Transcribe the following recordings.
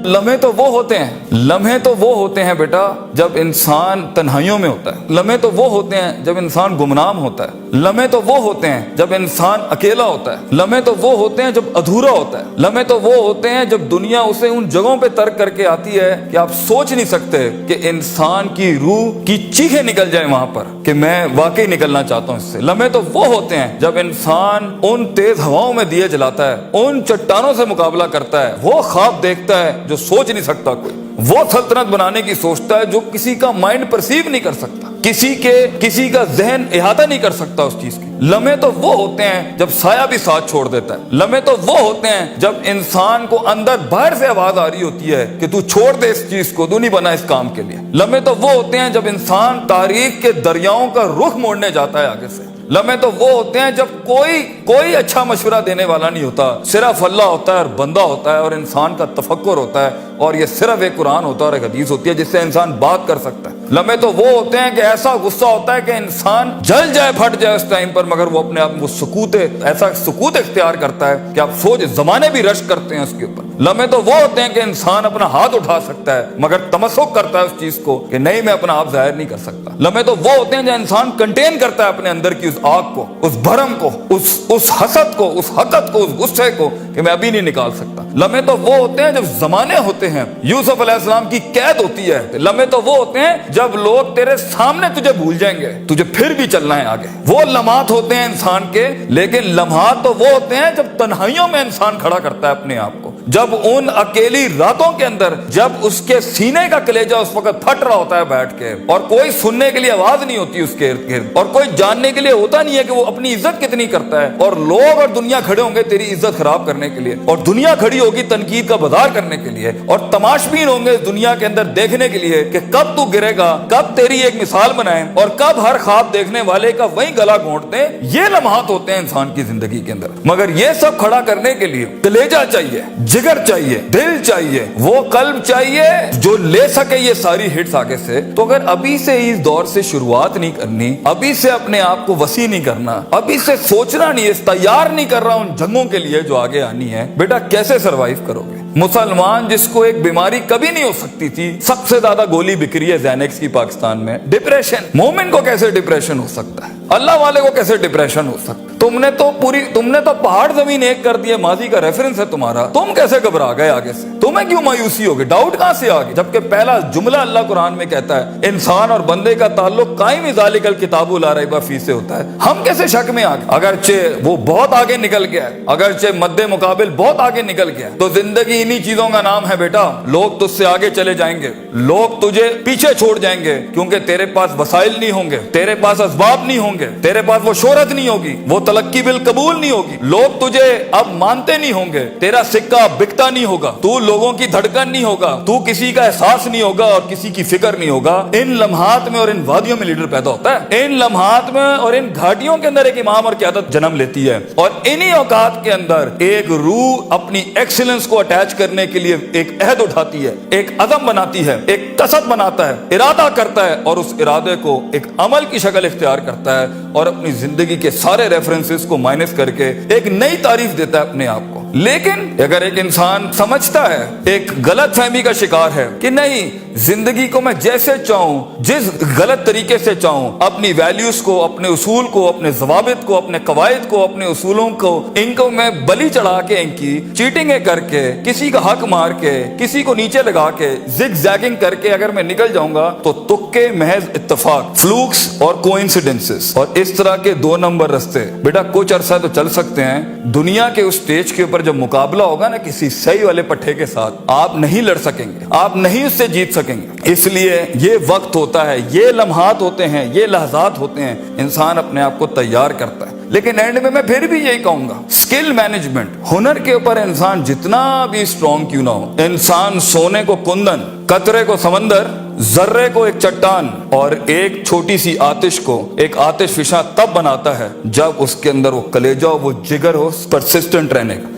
لمحے تو وہ ہوتے ہیں، لمحے تو وہ ہوتے ہیں بیٹا جب انسان تنہائیوں میں ہوتا ہے، لمحے تو وہ ہوتے ہیں جب انسان گمنام ہوتا ہے، لمحے تو وہ ہوتے ہیں جب انسان اکیلا ہوتا ہے، لمحے تو وہ ہوتے ہیں جب ادھورا ہوتا ہے، لمحے تو وہ ہوتے ہیں جب دنیا اسے ان جگہوں پہ ترک کر کے آتی ہے کہ آپ سوچ نہیں سکتے کہ انسان کی روح کی چیخیں نکل جائیں وہاں پر کہ میں واقعی نکلنا چاہتا ہوں اس سے۔ لمحے تو وہ ہوتے ہیں جب انسان ان تیز ہواؤں میں دیے جلاتا ہے، ان چٹانوں سے مقابلہ کرتا ہے، وہ خواب دیکھتا ہے جو سوچ نہیں سکتا کوئی، وہ سلطنت بنانے کی سوچتا ہے جو کسی کا مائنڈ پرسیو نہیں کر سکتا، کسی کا ذہن احاطہ نہیں کر سکتا اس چیز کی۔ لمحے تو وہ ہوتے ہیں جب سایہ بھی ساتھ چھوڑ دیتا ہے، لمحے تو وہ ہوتے ہیں جب انسان کو اندر باہر سے آواز آ رہی ہوتی ہے کہ تو چھوڑ دے اس چیز کو، تو نہیں بنا اس کام کے لیے۔ لمحے تو وہ ہوتے ہیں جب انسان تاریخ کے دریاؤں کا رخ موڑنے جاتا ہے آگے سے۔ لمحے تو وہ ہوتے ہیں جب کوئی اچھا مشورہ دینے والا نہیں ہوتا، صرف اللہ ہوتا ہے اور بندہ ہوتا ہے اور انسان کا تفکر ہوتا ہے، اور یہ صرف ایک قرآن ہوتا ہے اور ایک حدیث ہوتی ہے جس سے انسان بات کر سکتا ہے۔ لمحے تو وہ ہوتے ہیں کہ ایسا غصہ ہوتا ہے کہ انسان جل جائے، پھٹ جائے اس ٹائم پر، مگر وہ اپنے آپ وہ ایسا سکوت اختیار کرتا ہے کہ آپ سوچ زمانے بھی رشک کرتے ہیں اس کے اوپر۔ لمحے تو وہ ہوتے ہیں کہ انسان اپنا ہاتھ اٹھا سکتا ہے مگر تمسک کرتا ہے اس چیز کو کہ نہیں، میں اپنا آپ ظاہر نہیں کر سکتا۔ لمحے تو وہ ہوتے ہیں جو انسان کنٹین کرتا ہے اپنے اندر کی اس آگ کو، اس بھرم کو، اس حسد کو، اس حقد کو، اس غصے کو کہ میں ابھی نہیں نکال سکتا۔ لمحے تو وہ ہوتے ہیں جب زمانے ہوتے ہیں، یوسف علیہ السلام کی قید ہوتی ہے۔ لمحے تو وہ ہوتے ہیں جب لوگ تیرے سامنے تجھے بھول جائیں گے، تجھے پھر بھی چلنا ہے آگے۔ وہ لمحات ہوتے ہیں انسان کے، لیکن لمحات تو وہ ہوتے ہیں جب تنہائیوں میں انسان کھڑا کرتا ہے اپنے آپ کو، جب ان اکیلی راتوں کے اندر، جب اس کے سینے کا کلیجہ اس وقت پھٹ رہا ہوتا ہے بیٹھ کے، اور کوئی سننے کے لیے آواز نہیں ہوتی اس کے ارد گرد، اور کوئی جاننے کے لیے ہوتا نہیں ہے کہ وہ اپنی عزت کتنی کرتا ہے، اور لوگ اور دنیا کھڑے ہوں گے تیری عزت خراب کرنے کے لیے، اور دنیا کھڑی ہوگی تنقید کا بازار کرنے کے لیے، اور تماشبین ہوں گے دنیا کے اندر دیکھنے کے لیے کہ کب تو گرے گا، کب تیری ایک مثال بنائیں، اور کب ہر خواب دیکھنے والے کا وہی گلا گھونٹ دیں۔ یہ لمحات ہوتے ہیں انسان کی زندگی کے اندر، مگر یہ سب کھڑا کرنے کے لیے کلیجہ چاہیے، جگر چاہیے، دل چاہیے، وہ قلب چاہیے جو لے سکے یہ ساری ہٹس آگے سے۔ تو اگر ابھی سے اس دور سے شروعات نہیں کرنی، ابھی سے اپنے آپ کو وسیع نہیں کرنا، ابھی سے سوچنا نہیں، تیار نہیں کر رہا ان جنگوں کے لیے جو آگے آنی ہے، بیٹا کیسے سروائیو کرو گے؟ مسلمان جس کو ایک بیماری کبھی نہیں ہو سکتی تھی، سب سے زیادہ گولی بک رہی ہے زینکس کی پاکستان میں، ڈپریشن۔ مومن کو کیسے ڈپریشن ہو سکتا ہے؟ اللہ والے کو کیسے ڈپریشن ہو سکتا ہے؟ تم نے تو پہاڑ زمین ایک کر دیے، ماضی کا ریفرنس ہے تمہارا، تم کیسے گھبرا گئے آگے سے؟ تمہیں کیوں مایوسی ہوگی؟ ڈاؤٹ کہاں سے آگے؟ جبکہ پہلا جملہ اللہ قرآن میں کہتا ہے انسان اور بندے کا تعلق قائم ذالک الکتاب لا ریب فیہ سے ہوتا ہے۔ ہم کیسے شک میں آگے؟ اگرچہ وہ بہت آگے نکل گیا ہے، اگرچہ مد مقابل بہت آگے نکل گیا، تو زندگی انہی چیزوں کا نام ہے بیٹا۔ لوگ تجھ سے آگے چلے جائیں گے، لوگ تجھے پیچھے چھوڑ جائیں گے، کیونکہ تیرے پاس وسائل نہیں ہوں گے، تیرے پاس اسباب نہیں ہوں گے، تیرے پاس وہ شہرت نہیں ہوگی، وہ تلقی بالقبول نہیں ہوگی، لوگ تجھے اب مانتے نہیں ہوں گے، تیرا سکہ بکتا نہیں ہوگا، تو لوگوں کی دھڑکن نہیں ہوگا، تو کسی کا احساس نہیں ہوگا اور کسی کی فکر نہیں ہوگا۔ ان لمحات میں اور ان وادیوں میں لیڈر پیدا ہوتا ہے، ان لمحات میں اور ان گھاٹیوں کے اندر ایک امام اور قیادت جنم لیتی ہے، اور انہی اوقات کے اندر ایک روح اپنی ایکسیلنس کو اٹیچ کرنے کے لیے ایک عہد اٹھاتی ہے، ایک عزم بناتی ہے، ایک قصد بناتا ہے، ارادہ کرتا ہے، اور اس ارادے کو ایک عمل کی شکل اختیار کرتا ہے، اور اپنی زندگی کے سارے ریفرنسز کو مائنس کر کے ایک نئی تعریف دیتا ہے اپنے آپ کو۔ لیکن اگر ایک انسان سمجھتا ہے، ایک غلط فہمی کا شکار ہے کہ نہیں، زندگی کو میں جیسے چاہوں، جس غلط طریقے سے چاہوں، اپنی ویلیوز کو، اپنے اصول کو، اپنے ضوابط کو، اپنے قواعد کو، اپنے اصولوں کو، ان کو میں بلی چڑھا کے، ان کی چیٹنگیں کر کے، کسی کا حق مار کے، کسی کو نیچے لگا کے، زگ زیگنگ کر کے اگر میں نکل جاؤں گا تو تکے، محض اتفاق، فلوکس اور کوئنسیڈنسز، اور اس طرح کے 2 نمبر رستے بیٹا کچھ عرصہ تو چل سکتے ہیں۔ دنیا کے اس سٹیج کے اوپر جب مقابلہ ہوگا نا کسی صحیح والے پٹھے کے ساتھ، آپ نہیں لڑ سکیں گے، آپ نہیں اس سے جیت سکیں گے۔ اس لیے یہ وقت ہوتا ہے، یہ لمحات ہوتے ہیں، یہ لحظات ہوتے ہیں، انسان اپنے آپ کو تیار کرتا ہے۔ لیکن اینڈ میں پھر بھی یہی کہوں گا، سکل مینجمنٹ، ہنر کے اوپر انسان جتنا بھی اسٹرانگ کیوں نہ ہو، انسان سونے کو کندن، قطرے کو سمندر، ذرے کو ایک چٹان اور ایک چھوٹی سی آتش کو ایک آتش فشاں تب بناتا ہے جب اس کے اندر وہ کلیجہ، وہ جگر ہو پرسسٹنٹ رہنے کا۔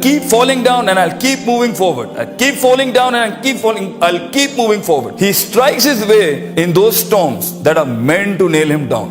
keep falling down and I'll keep moving forward. I'll keep falling down and I'll keep moving forward. He strikes his way in those storms that are meant to nail him down.